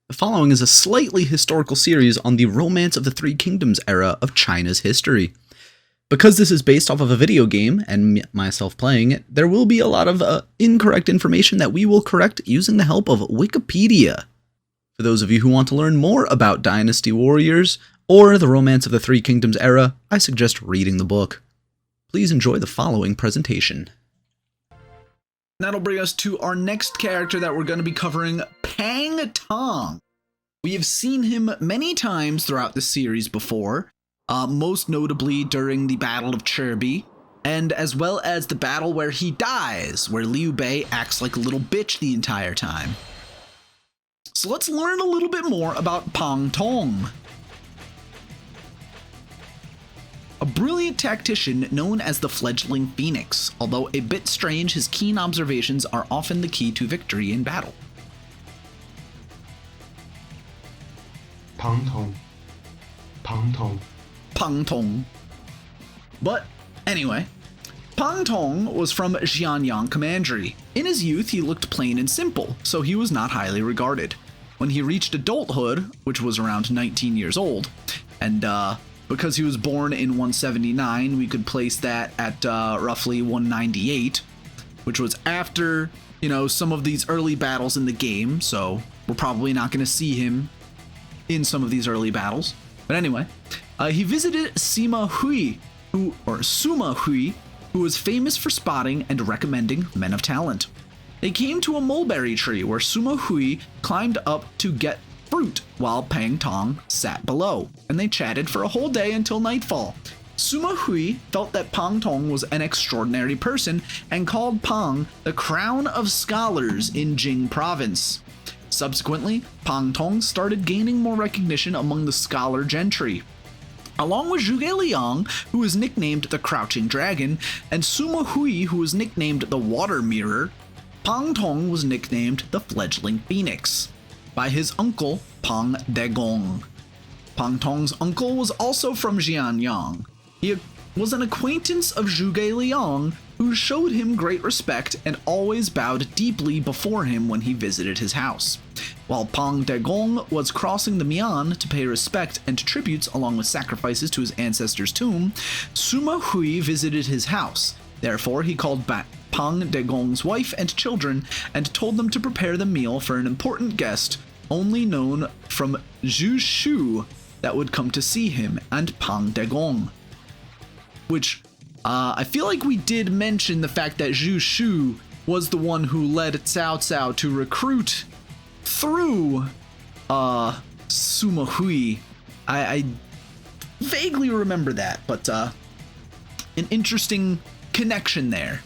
The following is a slightly historical series on the Romance of the Three Kingdoms era of China's history. Because this is based off of a video game, and myself playing it, there will be a lot of incorrect information that we will correct using the help of Wikipedia. For those of you who want to learn more about Dynasty Warriors, or the Romance of the Three Kingdoms era, I suggest reading the book. Please enjoy the following presentation. That'll bring us to our next character that we're going to be covering, Pang Tong. We have seen him many times throughout the series before, most notably during the Battle of Cherby, and as well as the battle where he dies, where Liu Bei acts like a little bitch the entire time. So let's learn a little bit more about Pang Tong. A brilliant tactician known as the fledgling Phoenix, although a bit strange, his keen observations are often the key to victory in battle. Pang Tong. Pang Tong. Pang Tong. But anyway, Pang Tong was from Jian Commandery. In his youth, he looked plain and simple, so he was not highly regarded. When he reached adulthood, which was around 19 years old, and because he was born in 179, we could place that at roughly 198, which was after, some of these early battles in the game, so we're probably not going to see him in some of these early battles. But anyway, he visited Sima Hui, Suma Hui, who was famous for spotting and recommending men of talent. They came to a mulberry tree where Suma Hui climbed up to get fruit while Pang Tong sat below, and they chatted for a whole day until nightfall. Suma Hui felt that Pang Tong was an extraordinary person and called Pang the crown of scholars in Jing province. Subsequently, Pang Tong started gaining more recognition among the scholar gentry. Along with Zhuge Liang, who was nicknamed the Crouching Dragon, and Suma Hui, who was nicknamed the Water Mirror, Pang Tong was nicknamed the Fledgling Phoenix by his uncle, Pang Degong. Pang Tong's uncle was also from Jian. He was an acquaintance of Zhuge Liang, who showed him great respect and always bowed deeply before him when he visited his house. While Pang Degong was crossing the Mian to pay respect and tributes along with sacrifices to his ancestor's tomb, Suma Hui visited his house. Therefore, he called back Pang Degong's wife and children and told them to prepare the meal for an important guest only known from Zhu Shu that would come to see him and Pang Degong. Which, I feel like we did mention the fact that Zhu Shu was the one who led Cao Cao to recruit through Suma Hui. I vaguely remember that, but an interesting connection there.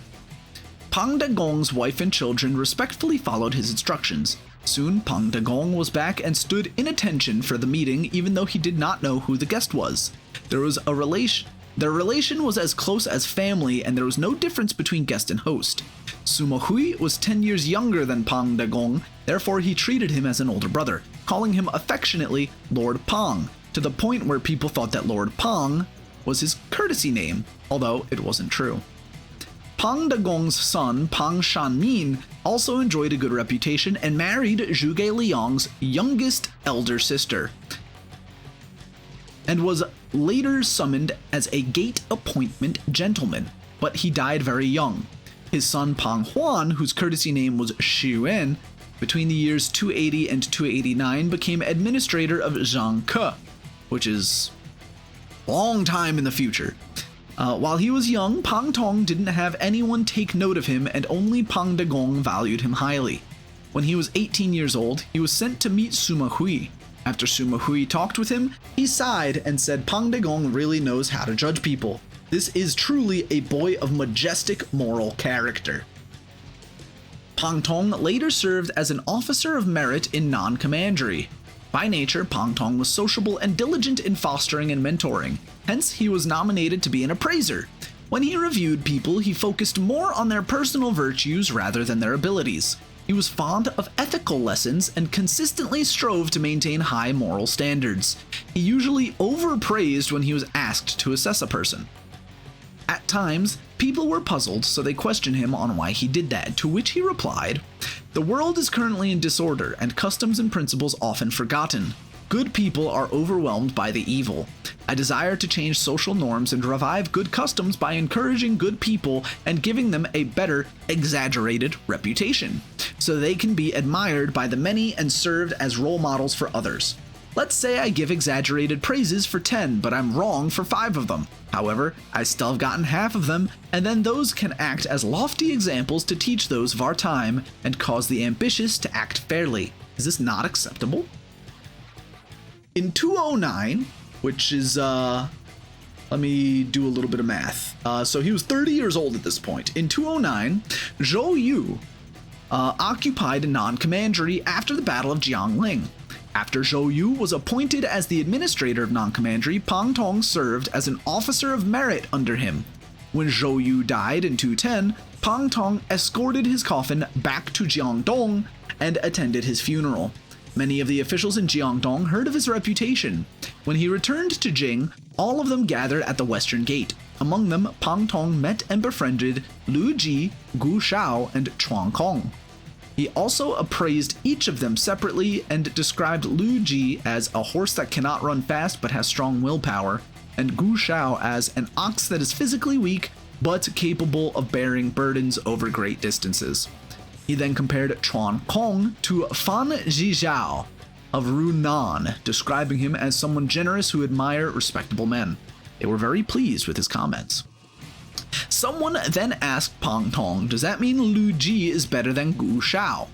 Pang Degong's wife and children respectfully followed his instructions. Soon, Pang Degong was back and stood in attention for the meeting, even though he did not know who the guest was. Their relation was as close as family, and there was no difference between guest and host. Suma Hui was 10 years younger than Pang Degong, therefore he treated him as an older brother, calling him affectionately Lord Pang, to the point where people thought that Lord Pang was his courtesy name, although it wasn't true. Pang Degong's son, Pang Shanmin, also enjoyed a good reputation and married Zhuge Liang's youngest elder sister, and was later summoned as a gate appointment gentleman, but he died very young. His son Pang Huan, whose courtesy name was Xuan, between the years 280 and 289 became administrator of Zhangke, which is a long time in the future. While he was young, Pang Tong didn't have anyone take note of him, and only Pang Degong valued him highly. When he was 18 years old, he was sent to meet Suma Hui. After Suma Hui talked with him, he sighed and said Pang Degong really knows how to judge people. This is truly a boy of majestic moral character. Pang Tong later served as an officer of merit in non-commandery. By nature, Pang Tong was sociable and diligent in fostering and mentoring, hence he was nominated to be an appraiser. When he reviewed people, he focused more on their personal virtues rather than their abilities. He was fond of ethical lessons and consistently strove to maintain high moral standards. He usually overpraised when he was asked to assess a person. At times, People were puzzled, so they questioned him on why he did that, to which he replied, "The world is currently in disorder, and customs and principles often forgotten. Good people are overwhelmed by the evil. I desire to change social norms and revive good customs by encouraging good people and giving them a better, exaggerated reputation, so they can be admired by the many and served as role models for others. Let's say I give exaggerated praises for 10, but I'm wrong for 5 of them. However, I still have gotten half of them, and then those can act as lofty examples to teach those of our time and cause the ambitious to act fairly. Is this not acceptable?" In 209, which is, let me do a little bit of math. So he was 30 years old at this point. In 209, Zhou Yu occupied Non-Commandery after the Battle of Jiangling. After Zhou Yu was appointed as the administrator of Non-Commandery, Pang Tong served as an officer of merit under him. When Zhou Yu died in 210, Pang Tong escorted his coffin back to Jiangdong and attended his funeral. Many of the officials in Jiangdong heard of his reputation. When he returned to Jing, all of them gathered at the Western Gate. Among them, Pang Tong met and befriended Lu Ji, Gu Shao, and Chuang Kong. He also appraised each of them separately and described Lu Ji as a horse that cannot run fast but has strong willpower, and Gu Shao as an ox that is physically weak but capable of bearing burdens over great distances. He then compared Chuan Kong to Fan Zhizhao of Runan, describing him as someone generous who admired respectable men. They were very pleased with his comments. Someone then asked Pang Tong, "Does that mean Lu Ji is better than Gu Shao?"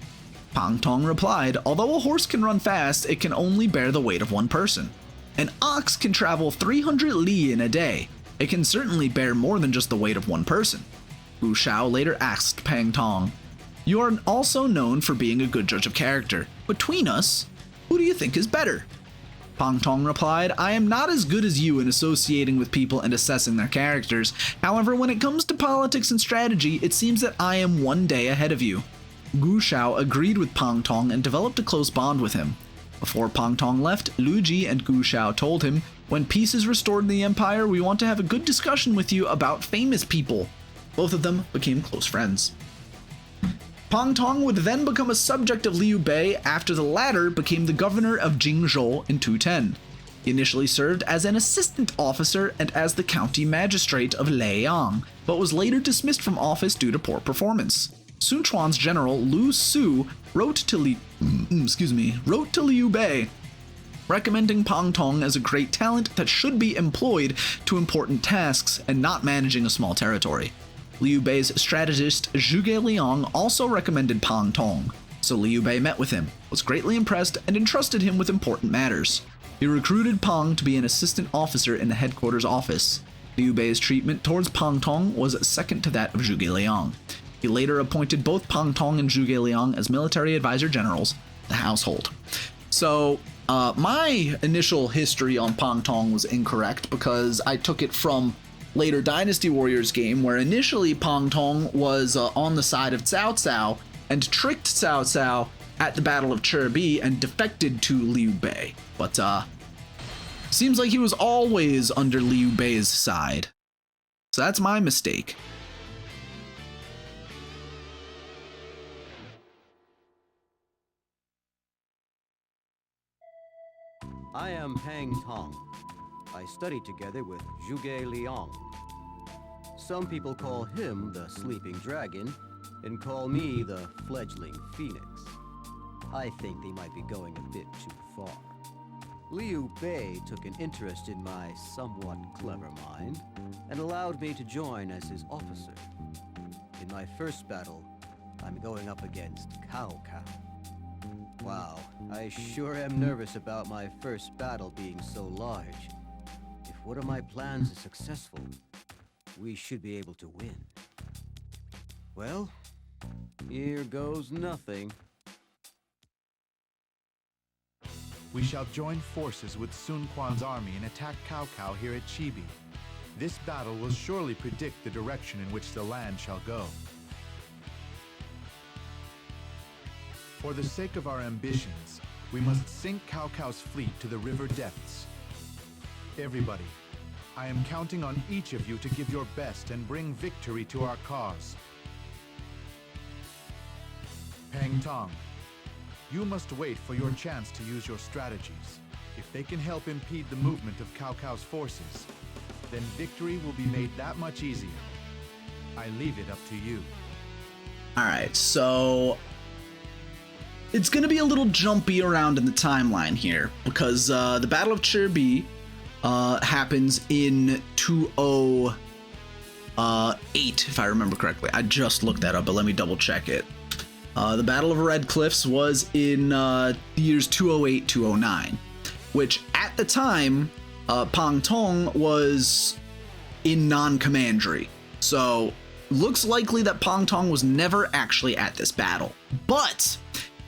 Pang Tong replied, "Although a horse can run fast, it can only bear the weight of one person. An ox can travel 300 li in a day. It can certainly bear more than just the weight of one person." Gu Shao later asked Pang Tong, "You are also known for being a good judge of character. Between us, who do you think is better?" Pang Tong replied, "I am not as good as you in associating with people and assessing their characters. However, when it comes to politics and strategy, it seems that I am one day ahead of you." Gu Shao agreed with Pang Tong and developed a close bond with him. Before Pang Tong left, Lu Ji and Gu Shao told him, "When peace is restored in the empire, we want to have a good discussion with you about famous people." Both of them became close friends. Pang Tong would then become a subject of Liu Bei after the latter became the governor of Jingzhou in 210. He initially served as an assistant officer and as the county magistrate of Liang, but was later dismissed from office due to poor performance. Sun Quan's general Lu Su wrote to Liu Bei, recommending Pang Tong as a great talent that should be employed to important tasks and not managing a small territory. Liu Bei's strategist Zhuge Liang also recommended Pang Tong, so Liu Bei met with him, was greatly impressed, and entrusted him with important matters. He recruited Pang to be an assistant officer in the headquarters office. Liu Bei's treatment towards Pang Tong was second to that of Zhuge Liang. He later appointed both Pang Tong and Zhuge Liang as military advisor generals, the household. So, my initial history on Pang Tong was incorrect because I took it from later Dynasty Warriors game, where initially Pang Tong was on the side of Cao Cao and tricked Cao Cao at the Battle of Cherbi and defected to Liu Bei. But seems like he was always under Liu Bei's side. So that's my mistake. I am Pang Tong. I studied together with Zhuge Liang. Some people call him the Sleeping Dragon and call me the Fledgling Phoenix. I think they might be going a bit too far. Liu Bei took an interest in my somewhat clever mind and allowed me to join as his officer. In my first battle, I'm going up against Cao Cao. Wow, I sure am nervous about my first battle being so large. If one of my plans is successful, we should be able to win. Well, here goes nothing. We shall join forces with Sun Quan's army and attack Cao Cao here at Chibi. This battle will surely predict the direction in which the land shall go. For the sake of our ambitions, we must sink Cao Cao's fleet to the river depths. Everybody, I am counting on each of you to give your best and bring victory to our cause. Pang Tong, you must wait for your chance to use your strategies. If they can help impede the movement of Cao Cao's forces, then victory will be made that much easier. I leave it up to you. Alright, so it's going to be a little jumpy around in the timeline here, because the Battle of Chirbi happens in 208, if I remember correctly. I just looked that up, but let me double check it. The Battle of Red Cliffs was in the years 208, 209, which at the time, Pang Tong was in non-commandery. So looks likely that Pang Tong was never actually at this battle. But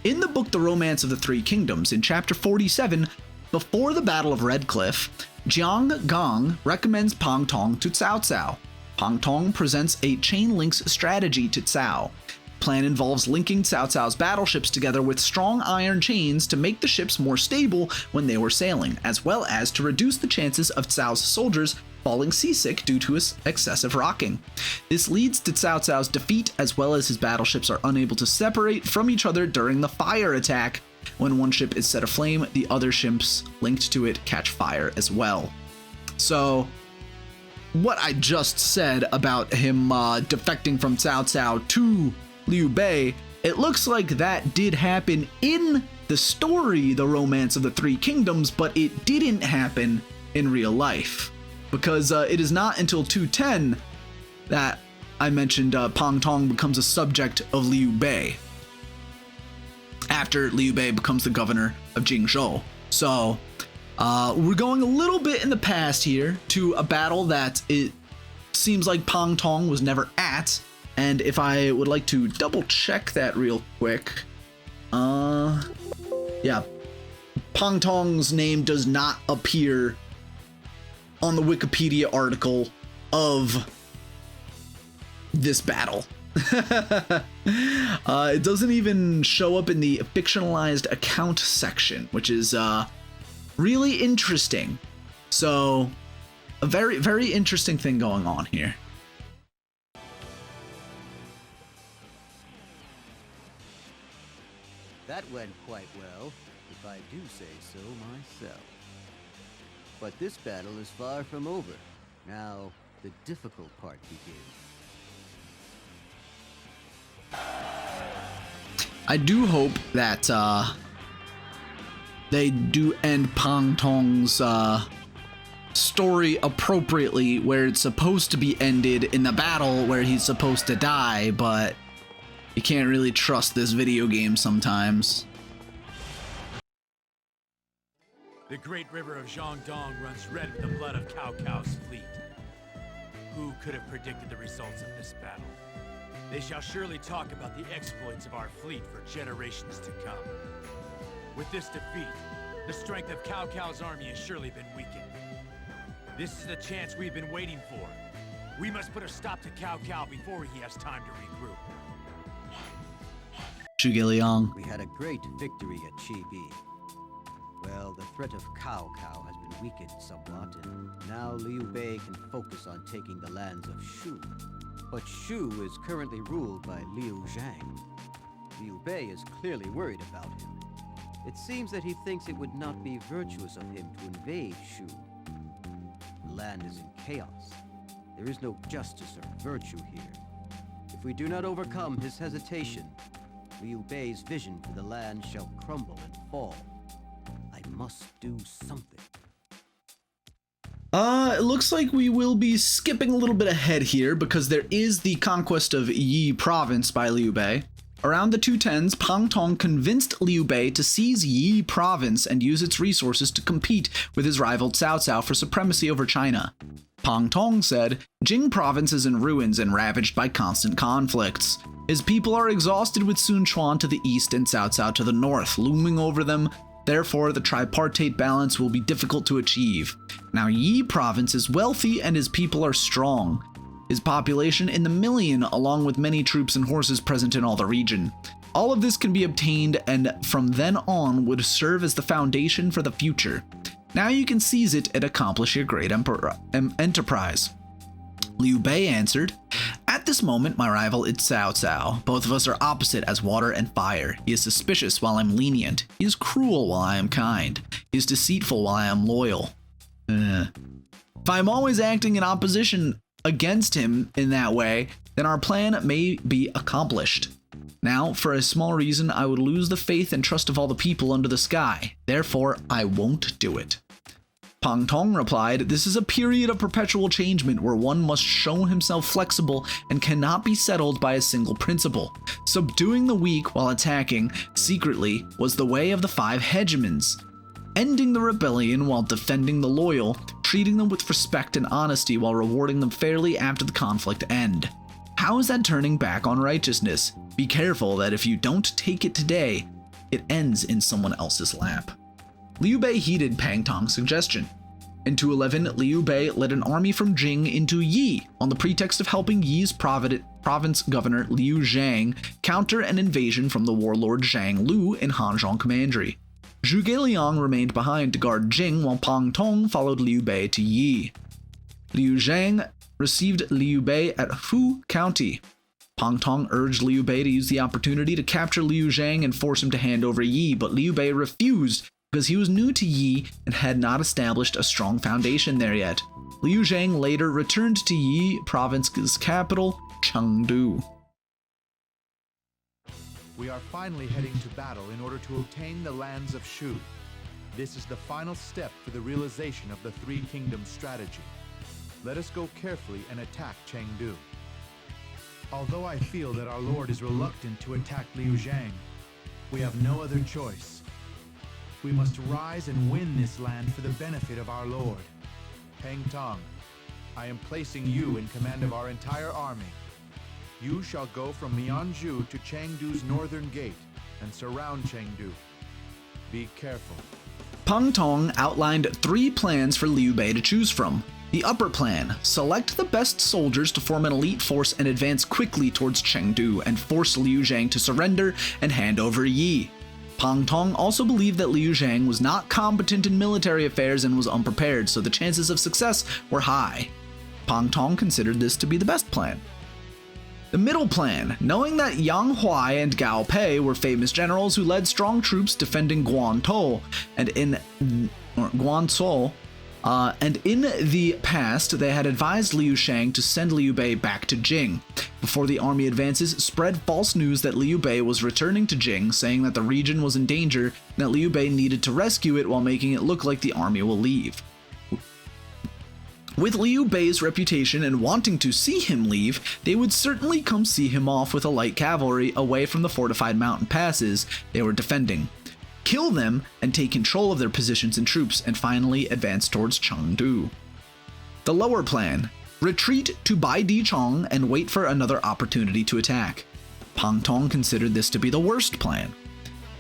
in the book The Romance of the Three Kingdoms, in chapter 47, before the Battle of Red Cliff, Jiang Gang recommends Pang Tong to Cao Cao. Pang Tong presents a chain links strategy to Cao. Plan involves linking Cao Cao's battleships together with strong iron chains to make the ships more stable when they were sailing, as well as to reduce the chances of Cao's soldiers falling seasick due to his excessive rocking. This leads to Cao Cao's defeat, as well as his battleships are unable to separate from each other during the fire attack. When one ship is set aflame, the other ships linked to it catch fire as well. So what I just said about him defecting from Cao Cao to Liu Bei, it looks like that did happen in the story The Romance of the Three Kingdoms, but it didn't happen in real life, because it is not until 210 that I mentioned Pang Tong becomes a subject of Liu Bei, after Liu Bei becomes the governor of Jingzhou. So we're going a little bit in the past here to a battle that it seems like Pang Tong was never at. And if I would like to double check that real quick, yeah, Pang Tong's name does not appear on the Wikipedia article of this battle. It doesn't even show up in the fictionalized account section, which is really interesting. So a very, very interesting thing going on here. That went quite well, if I do say so myself. But this battle is far from over. Now, the difficult part begins. I do hope that they do end Pang Tong's story appropriately, where it's supposed to be ended in the battle where he's supposed to die, but you can't really trust this video game sometimes. The great river of Jiangdong runs red with the blood of Cao Cao's fleet. Who could have predicted the results of this battle? They shall surely talk about the exploits of our fleet for generations to come. With this defeat, the strength of Cao Cao's army has surely been weakened. This is the chance we've been waiting for. We must put a stop to Cao Cao before he has time to regroup. Zhuge Liang. We had a great victory at Chibi. Well, the threat of Cao Cao has been weakened somewhat, and now Liu Bei can focus on taking the lands of Shu. But Shu is currently ruled by Liu Zhang. Liu Bei is clearly worried about him. It seems that he thinks it would not be virtuous of him to invade Shu. The land is in chaos. There is no justice or virtue here. If we do not overcome his hesitation, Liu Bei's vision for the land shall crumble and fall. I must do something. It looks like we will be skipping a little bit ahead here, because there is the conquest of Yi province by Liu Bei. Around the 210s, Pang Tong convinced Liu Bei to seize Yi province and use its resources to compete with his rival Cao Cao for supremacy over China. Pang Tong said, Jing province is in ruins and ravaged by constant conflicts. His people are exhausted with Sun Quan to the east and Cao Cao to the north, looming over them. Therefore, the tripartite balance will be difficult to achieve. Now, Yi province is wealthy and his people are strong. His population in the million, along with many troops and horses present in all the region. All of this can be obtained and from then on would serve as the foundation for the future. Now you can seize it and accomplish your great enterprise. Liu Bei answered, "At this moment, my rival is Cao Cao. Both of us are opposite as water and fire. He is suspicious while I'm lenient. He is cruel while I am kind. He is deceitful while I am loyal. If I'm always acting in opposition against him in that way, then our plan may be accomplished. Now, for a small reason, I would lose the faith and trust of all the people under the sky. Therefore, I won't do it." Pang Tong replied, "This is a period of perpetual changement where one must show himself flexible and cannot be settled by a single principle. Subduing the weak while attacking secretly was the way of the 5 hegemons. Ending the rebellion while defending the loyal, treating them with respect and honesty while rewarding them fairly after the conflict end. How is that turning back on righteousness? Be careful that if you don't take it today, it ends in someone else's lap." Liu Bei heeded Pang Tong's suggestion. In 211, Liu Bei led an army from Jing into Yi on the pretext of helping Yi's province governor Liu Zhang counter an invasion from the warlord Zhang Lu in Hanzhong Commandery. Zhuge Liang remained behind to guard Jing while Pang Tong followed Liu Bei to Yi. Liu Zhang received Liu Bei at Fu County. Pang Tong urged Liu Bei to use the opportunity to capture Liu Zhang and force him to hand over Yi, but Liu Bei refused because he was new to Yi and had not established a strong foundation there yet. Liu Zhang later returned to Yi province's capital, Chengdu. We are finally heading to battle in order to obtain the lands of Shu. This is the final step for the realization of the Three Kingdoms strategy. Let us go carefully and attack Chengdu. Although I feel that our lord is reluctant to attack Liu Zhang, we have no other choice. We must rise and win this land for the benefit of our lord. Pang Tong, I am placing you in command of our entire army. You shall go from Mianzhu to Chengdu's northern gate and surround Chengdu. Be careful. Pang Tong outlined 3 plans for Liu Bei to choose from. The upper plan: select the best soldiers to form an elite force and advance quickly towards Chengdu and force Liu Zhang to surrender and hand over Yi. Pang Tong also believed that Liu Zhang was not competent in military affairs and was unprepared, so the chances of success were high. Pang Tong considered this to be the best plan. The middle plan: knowing that Yang Huai and Gao Pei were famous generals who led strong troops defending Guangzhou and in the past they had advised Liu Shang to send Liu Bei back to Jing. Before the army advances, spread false news that Liu Bei was returning to Jing, saying that the region was in danger and that Liu Bei needed to rescue it while making it look like the army will leave. With Liu Bei's reputation and wanting to see him leave, they would certainly come see him off with a light cavalry away from the fortified mountain passes they were defending, kill them and take control of their positions and troops, and finally advance towards Chengdu. The lower plan: retreat to Baidicheng and wait for another opportunity to attack. Pang Tong considered this to be the worst plan.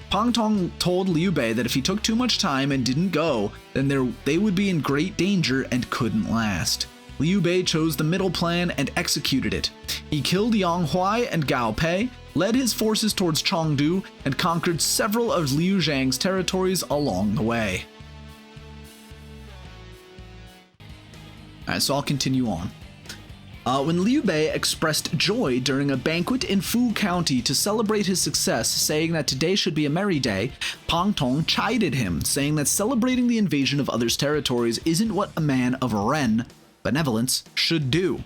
Pang Tong told Liu Bei that if he took too much time and didn't go, then they would be in great danger and couldn't last. Liu Bei chose the middle plan and executed it. He killed Yang Huai and Gao Pei, led his forces towards Chengdu, and conquered several of Liu Zhang's territories along the way. Alright, so I'll continue on. When Liu Bei expressed joy during a banquet in Fu County to celebrate his success, saying that today should be a merry day, Pang Tong chided him, saying that celebrating the invasion of others' territories isn't what a man of Ren, benevolence, should do.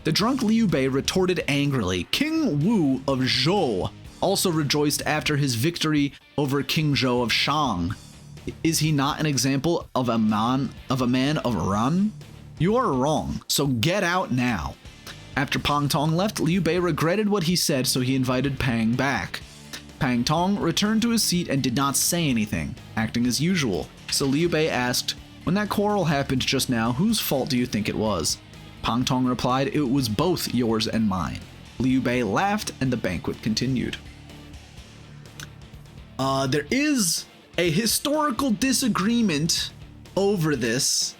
The drunk Liu Bei retorted angrily. King Wu of Zhou also rejoiced after his victory over King Zhou of Shang. Is he not an example of a man of Ren? You are wrong, so get out now. After Pang Tong left, Liu Bei regretted what he said, so he invited Pang back. Pang Tong returned to his seat and did not say anything, acting as usual, so Liu Bei asked, "When that quarrel happened just now, whose fault do you think it was?" Pang Tong replied, "It was both yours and mine." Liu Bei laughed and the banquet continued. There is a historical disagreement over this.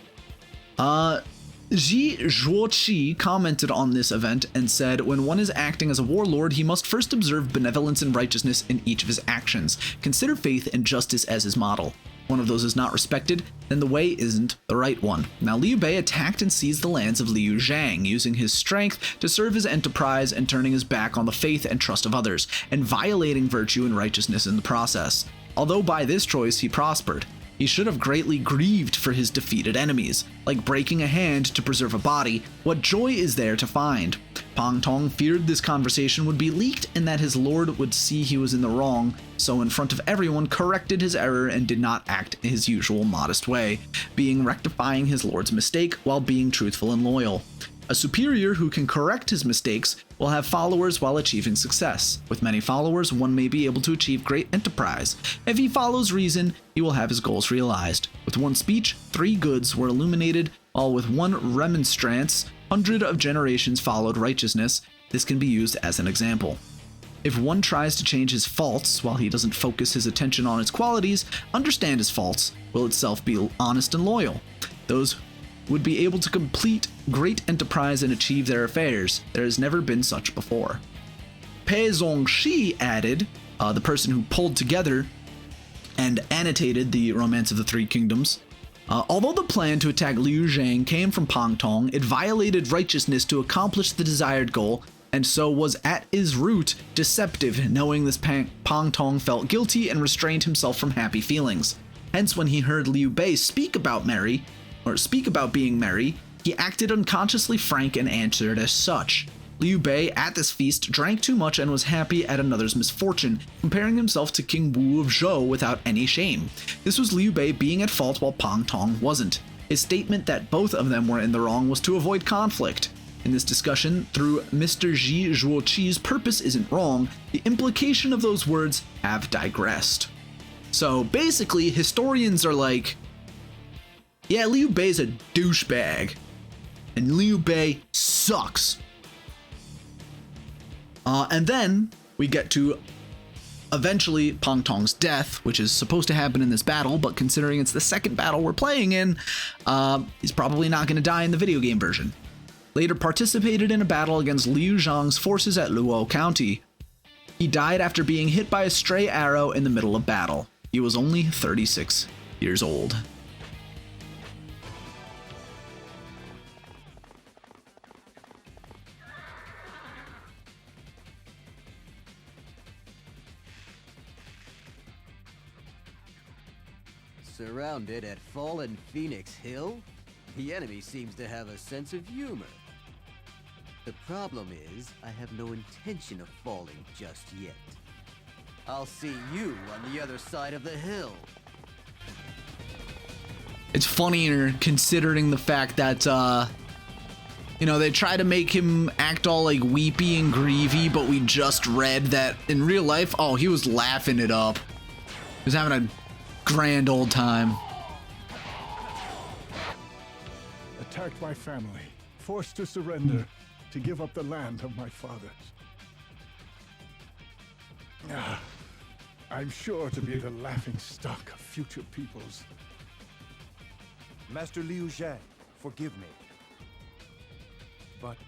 Ji Zhuoqi commented on this event and said, when one is acting as a warlord, he must first observe benevolence and righteousness in each of his actions. Consider faith and justice as his model. one of those is not respected, then the way isn't the right one. Now Liu Bei attacked and seized the lands of Liu Zhang, using his strength to serve his enterprise and turning his back on the faith and trust of others, and violating virtue and righteousness in the process. Although by this choice he prospered, he should have greatly grieved for his defeated enemies. Like breaking a hand to preserve a body, what joy is there to find? Pang Tong feared this conversation would be leaked and that his lord would see he was in the wrong, so in front of everyone corrected his error and did not act in his usual modest way, rectifying his lord's mistake while being truthful and loyal. A superior who can correct his mistakes will have followers while achieving success. With many followers, one may be able to achieve great enterprise. If he follows reason, he will have his goals realized. With one speech, 3 goods were illuminated, while with one remonstrance, 100 of generations followed righteousness. This can be used as an example. If one tries to change his faults while he doesn't focus his attention on his qualities, understand his faults will itself be honest and loyal. Those would be able to complete great enterprise and achieve their affairs. There has never been such before. Pei Zongxi added, the person who pulled together and annotated the Romance of the Three Kingdoms, although the plan to attack Liu Zhang came from Pang Tong, it violated righteousness to accomplish the desired goal, and so was at its root deceptive. Knowing this, Pang Tong felt guilty and restrained himself from happy feelings. Hence, when he heard Liu Bei speak about being merry, he acted unconsciously frank and answered as such. Liu Bei at this feast drank too much and was happy at another's misfortune, comparing himself to King Wu of Zhou without any shame. This was Liu Bei being at fault while Pang Tong wasn't. His statement that both of them were in the wrong was to avoid conflict. In this discussion, through Mr. Ji Zhuoqi's purpose isn't wrong, the implication of those words have digressed. So basically, historians are like, yeah, Liu Bei's a douchebag, and Liu Bei sucks. And then we get to eventually Pang Tong's death, which is supposed to happen in this battle, but considering it's the second battle we're playing in, he's probably not going to die in the video game version. Later participated in a battle against Liu Zhang's forces at Luo County. He died after being hit by a stray arrow in the middle of battle. He was only 36 years old. Surrounded at fallen Phoenix Hill, the enemy seems to have a sense of humor. The problem is, I have no intention of falling just yet. I'll see you on the other side of the hill. It's funnier considering the fact that, they try to make him act all like weepy and grievy, but we just read that in real life, oh, he was laughing it up. He was having a grand old time. Attacked my family, forced to surrender, to give up the land of my fathers. I'm sure to be the laughing stock of future peoples. Master Liu Zhang, forgive me. But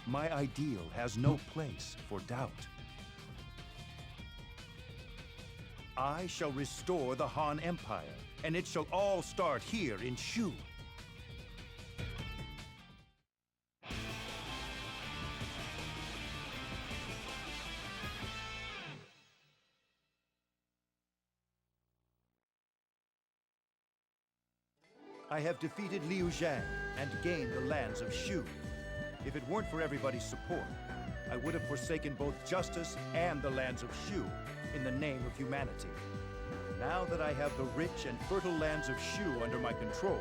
my ideal has no place for doubt. I shall restore the Han Empire, and it shall all start here in Shu. I have defeated Liu Zhang and gained the lands of Shu. If it weren't for everybody's support, I would have forsaken both justice and the lands of Shu in the name of humanity. Now that I have the rich and fertile lands of Shu under my control,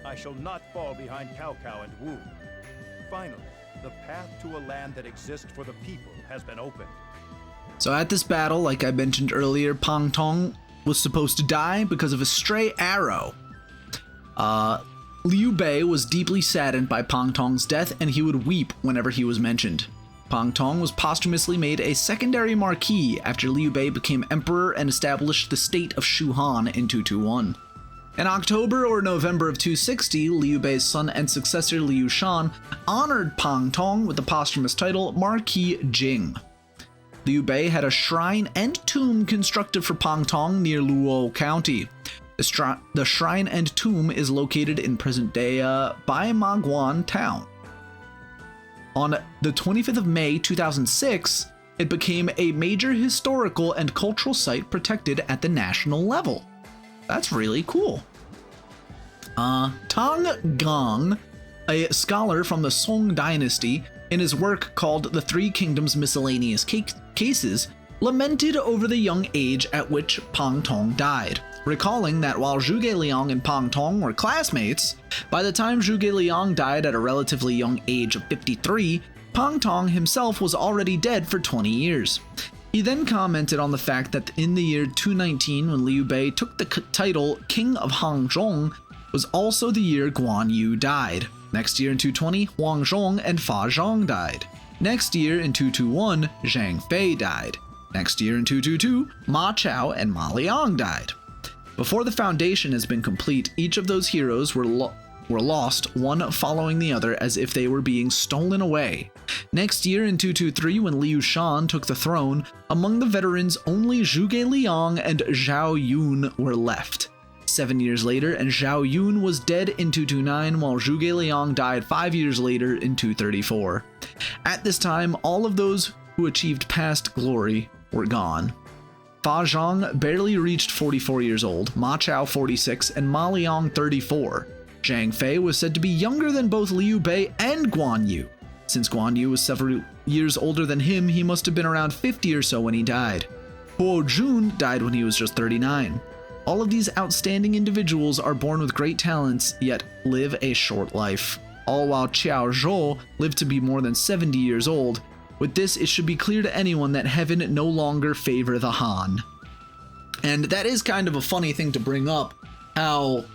I shall not fall behind Cao Cao and Wu. Finally, the path to a land that exists for the people has been opened. So at this battle, like I mentioned earlier, Pang Tong was supposed to die because of a stray arrow. Liu Bei was deeply saddened by Pang Tong's death, and he would weep whenever he was mentioned. Pang Tong was posthumously made a secondary marquis after Liu Bei became emperor and established the state of Shu Han in 221. In October or November of 260, Liu Bei's son and successor Liu Shan honored Pang Tong with the posthumous title Marquis Jing. Liu Bei had a shrine and tomb constructed for Pang Tong near Luo County. The shrine and tomb is located in present-day Baimangguan town. On the 25th of May 2006, it became a major historical and cultural site protected at the national level. That's really cool. Tang Gong, a scholar from the Song Dynasty, in his work called The Three Kingdoms Miscellaneous Cases, lamented over the young age at which Pang Tong died, recalling that while Zhuge Liang and Pang Tong were classmates, by the time Zhuge Liang died at a relatively young age of 53, Pang Tong himself was already dead for 20 years. He then commented on the fact that in the year 219, when Liu Bei took the title King of Hangzhong, was also the year Guan Yu died. Next year in 220, Huang Zhong and Fa Zhang died. Next year in 221, Zhang Fei died. Next year in 222, Ma Chao and Ma Liang died. Before the foundation has been complete, each of those heroes were lost, one following the other as if they were being stolen away. Next year in 223, when Liu Shan took the throne, among the veterans only Zhuge Liang and Zhao Yun were left. 7 years later, and Zhao Yun was dead in 229, while Zhuge Liang died 5 years later in 234. At this time, all of those who achieved past glory were gone. Fa Zhang barely reached 44 years old, Ma Chao 46, and Ma Liang 34. Zhang Fei was said to be younger than both Liu Bei and Guan Yu. Since Guan Yu was several years older than him, he must have been around 50 or so when he died. Huo Jun died when he was just 39. All of these outstanding individuals are born with great talents, yet live a short life. All while Qiao Zhou lived to be more than 70 years old. With this, it should be clear to anyone that heaven no longer favor the Han. And that is kind of a funny thing to bring up, how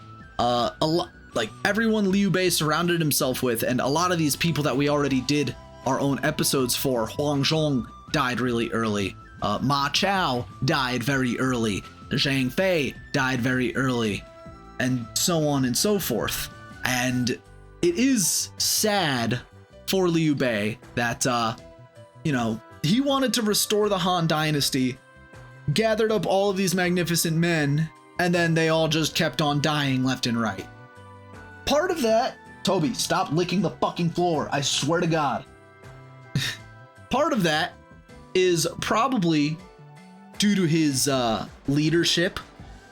everyone Liu Bei surrounded himself with, and a lot of these people that we already did our own episodes for, Huang Zhong died really early, Ma Chao died very early, Zhang Fei died very early, and so on and so forth. And it is sad for Liu Bei that, he wanted to restore the Han Dynasty, gathered up all of these magnificent men, and then they all just kept on dying left and right. Part of that, Toby, stop licking the fucking floor, I swear to God. Part of that is probably due to his leadership,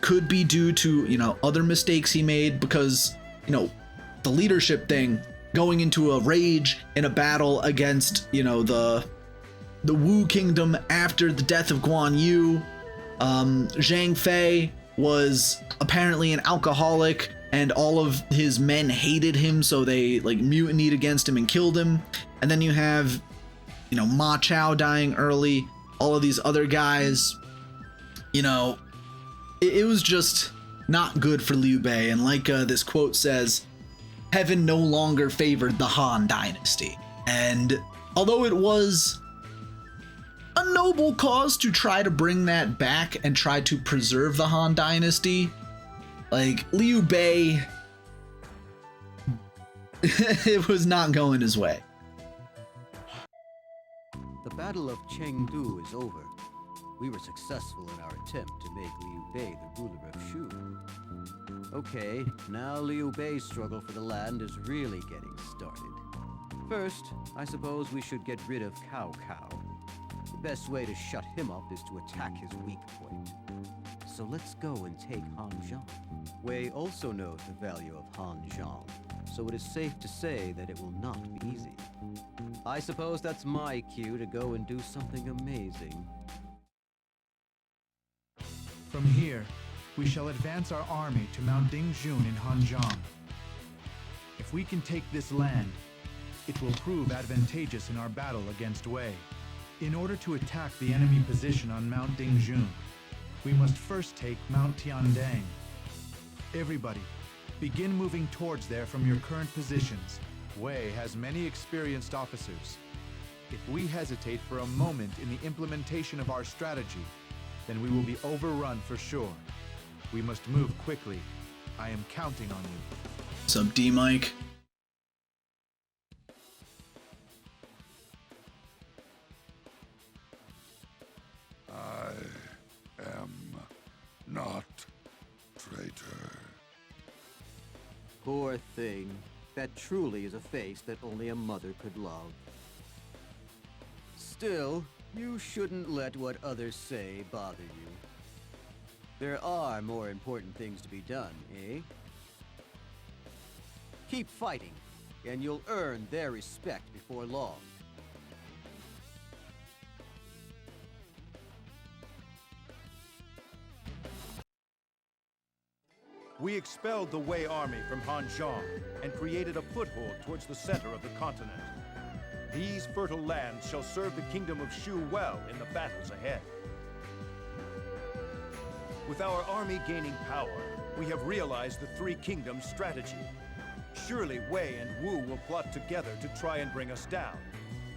could be due to, other mistakes he made, because, the leadership thing, going into a rage in a battle against, the Wu Kingdom after the death of Guan Yu. Zhang Fei was apparently an alcoholic, and all of his men hated him, so they mutinied against him and killed him. And then you have, Ma Chao dying early, all of these other guys. It was just not good for Liu Bei, and like this quote says, heaven no longer favored the Han Dynasty. And although it was a noble cause to try to bring that back and try to preserve the Han Dynasty, Liu Bei, it was not going his way. The Battle of Chengdu is over. We were successful in our attempt to make Liu Bei the ruler of Shu. Okay, now Liu Bei's struggle for the land is really getting started. First, I suppose we should get rid of Cao Cao. The best way to shut him up is to attack his weak point. So let's go and take Hanzhong. Wei also knows the value of Hanzhong, so it is safe to say that it will not be easy. I suppose that's my cue to go and do something amazing. From here, we shall advance our army to Mount Dingjun in Hanzhong. If we can take this land, it will prove advantageous in our battle against Wei. In order to attack the enemy position on Mount Dingjun, we must first take Mount Tiandang. Everybody, begin moving towards there from your current positions. Wei has many experienced officers. If we hesitate for a moment in the implementation of our strategy, then we will be overrun for sure. We must move quickly. I am counting on you. What's up, D-Mike? I am not traitor. Poor thing. That truly is a face that only a mother could love. Still, you shouldn't let what others say bother you. There are more important things to be done, eh? Keep fighting, and you'll earn their respect before long. We expelled the Wei army from Hanzhong and created a foothold towards the center of the continent. These fertile lands shall serve the kingdom of Shu well in the battles ahead. With our army gaining power, we have realized the Three Kingdoms strategy. Surely Wei and Wu will plot together to try and bring us down.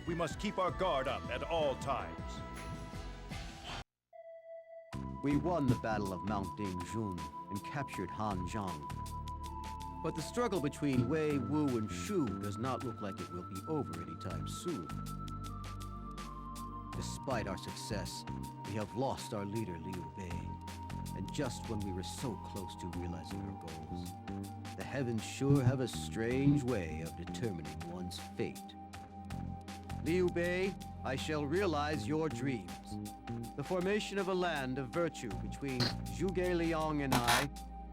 We must keep our guard up at all times. We won the Battle of Mount Dingjun and captured Hanzhong. But the struggle between Wei, Wu, and Shu does not look like it will be over anytime soon. Despite our success, we have lost our leader, Liu Bei. And just when we were so close to realizing our goals, the heavens sure have a strange way of determining one's fate. Liu Bei, I shall realize your dreams. The formation of a land of virtue between Zhuge Liang and I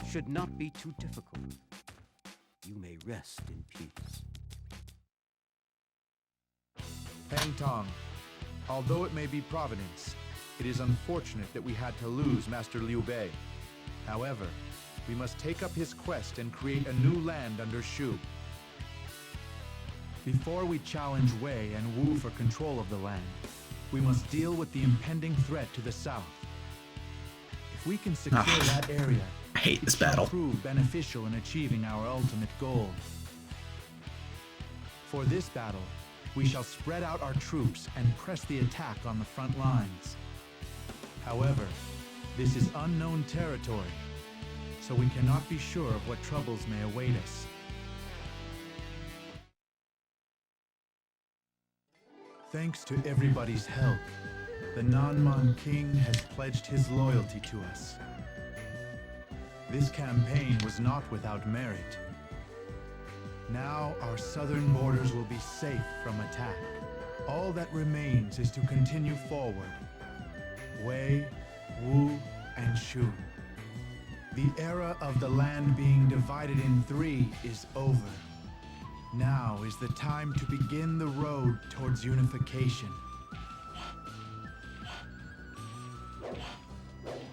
should not be too difficult. You may rest in peace. Pang Tong, although it may be providence, it is unfortunate that we had to lose Master Liu Bei. However, we must take up his quest and create a new land under Shu. Before we challenge Wei and Wu for control of the land, we must deal with the impending threat to the south. If we can secure that area, I hate this it shall battle. prove beneficial in achieving our ultimate goal. For this battle, we shall spread out our troops and press the attack on the front lines. However, this is unknown territory, so we cannot be sure of what troubles may await us. Thanks to everybody's help, the Nanman King has pledged his loyalty to us. This campaign was not without merit. Now our southern borders will be safe from attack. All that remains is to continue forward. Wei, Wu, and Shu. The era of the land being divided in three is over. Now is the time to begin the road towards unification.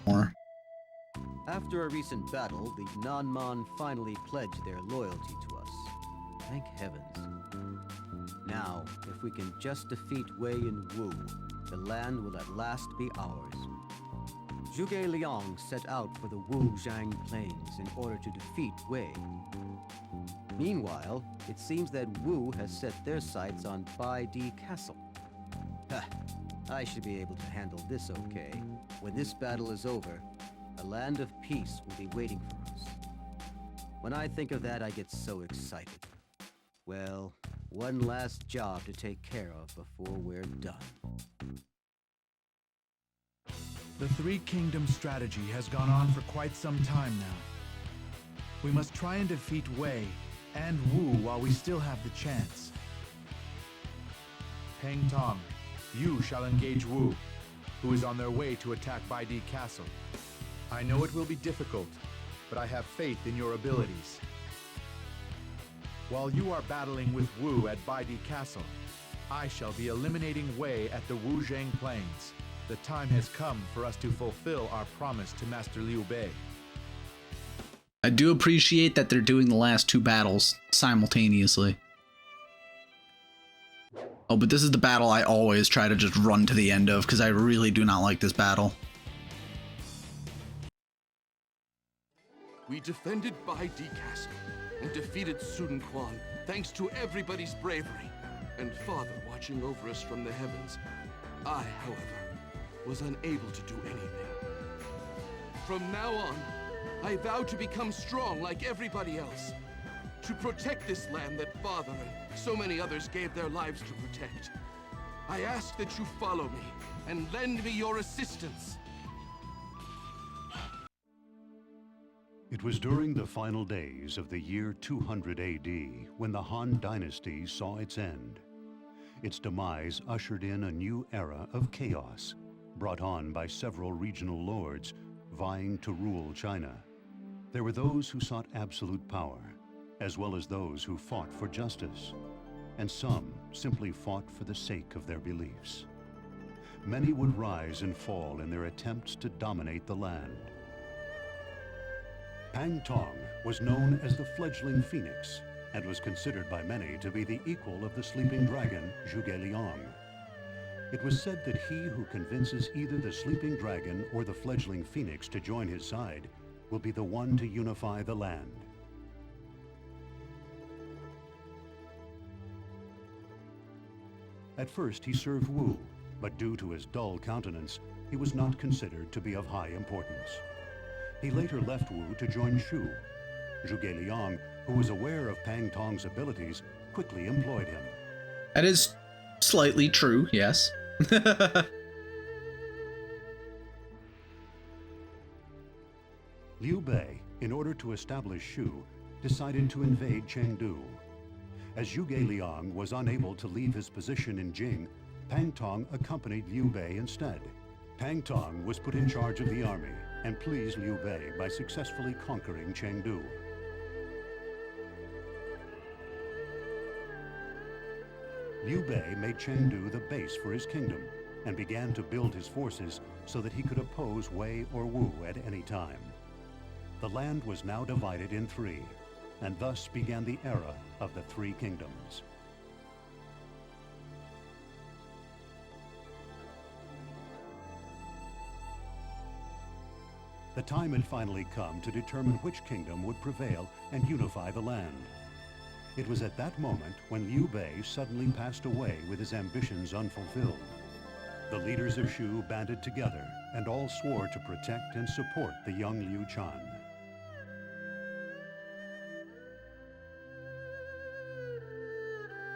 More. After a recent battle, the Nanman finally pledged their loyalty to us. Thank heavens. Now, if we can just defeat Wei and Wu, the land will at last be ours. Zhuge Liang set out for the Wuzhang Plains in order to defeat Wei. Meanwhile, it seems that Wu has set their sights on Baidi Castle. Ha! I should be able to handle this okay. When this battle is over, a land of peace will be waiting for us. When I think of that, I get so excited. Well, one last job to take care of before we're done. The Three Kingdoms strategy has gone on for quite some time now. We must try and defeat Wei and Wu while we still have the chance. Pang Tong, you shall engage Wu, who is on their way to attack Baidi Castle. I know it will be difficult, but I have faith in your abilities. While you are battling with Wu at Baidi Castle, I shall be eliminating Wei at the Wuzhang Plains. The time has come for us to fulfill our promise to Master Liu Bei. I do appreciate that they're doing the last two battles simultaneously. Oh, but this is the battle I always try to just run to the end of because I really do not like this battle. We defended Baidi Castle and defeated Sun Quan thanks to everybody's bravery and Father watching over us from the heavens. I, however, was unable to do anything. From now on, I vow to become strong like everybody else, to protect this land that Father and so many others gave their lives to protect. I ask that you follow me and lend me your assistance. It was during the final days of the year 200 AD when the Han Dynasty saw its end. Its demise ushered in a new era of chaos, brought on by several regional lords vying to rule China. There were those who sought absolute power, as well as those who fought for justice, and some simply fought for the sake of their beliefs. Many would rise and fall in their attempts to dominate the land. Pang Tong was known as the fledgling phoenix and was considered by many to be the equal of the sleeping dragon, Zhuge Liang. It was said that he who convinces either the sleeping dragon or the fledgling phoenix to join his side will be the one to unify the land. At first he served Wu, but due to his dull countenance, he was not considered to be of high importance. He later left Wu to join Shu. Zhuge Liang, who was aware of Pang Tong's abilities, quickly employed him. That is slightly true, yes. Liu Bei, in order to establish Shu, decided to invade Chengdu. As Zhuge Liang was unable to leave his position in Jing, Pang Tong accompanied Liu Bei instead. Pang Tong was put in charge of the army and pleased Liu Bei by successfully conquering Chengdu. Liu Bei made Chengdu the base for his kingdom and began to build his forces so that he could oppose Wei or Wu at any time. The land was now divided in three, and thus began the era of the Three Kingdoms. The time had finally come to determine which kingdom would prevail and unify the land. It was at that moment when Liu Bei suddenly passed away with his ambitions unfulfilled. The leaders of Shu banded together and all swore to protect and support the young Liu Chan.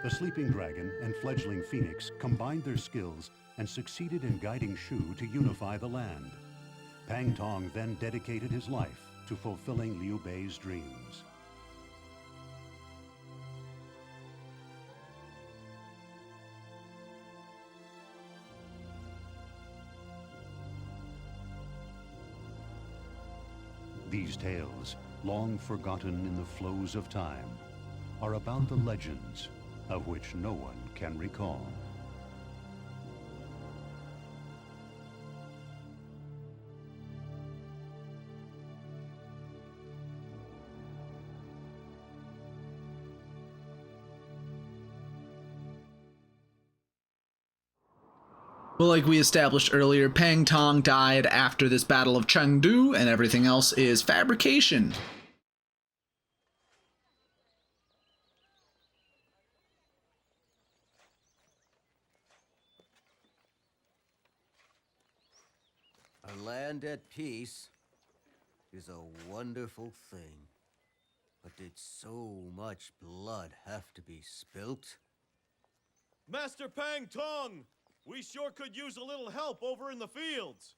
The sleeping dragon and fledgling phoenix combined their skills and succeeded in guiding Shu to unify the land. Pang Tong then dedicated his life to fulfilling Liu Bei's dreams. These tales, long forgotten in the flows of time, are about the legends of which no one can recall. Well, like we established earlier, Pang Tong died after this Battle of Chengdu, and everything else is fabrication. A land at peace is a wonderful thing. But did so much blood have to be spilt? Master Pang Tong! We sure could use a little help over in the fields.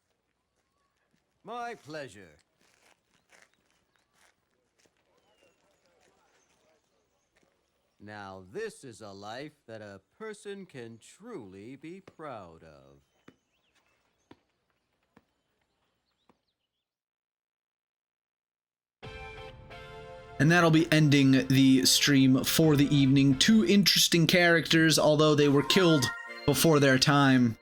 My pleasure. Now this is a life that a person can truly be proud of. And that'll be ending the stream for the evening. Two interesting characters, although they were killed before their time.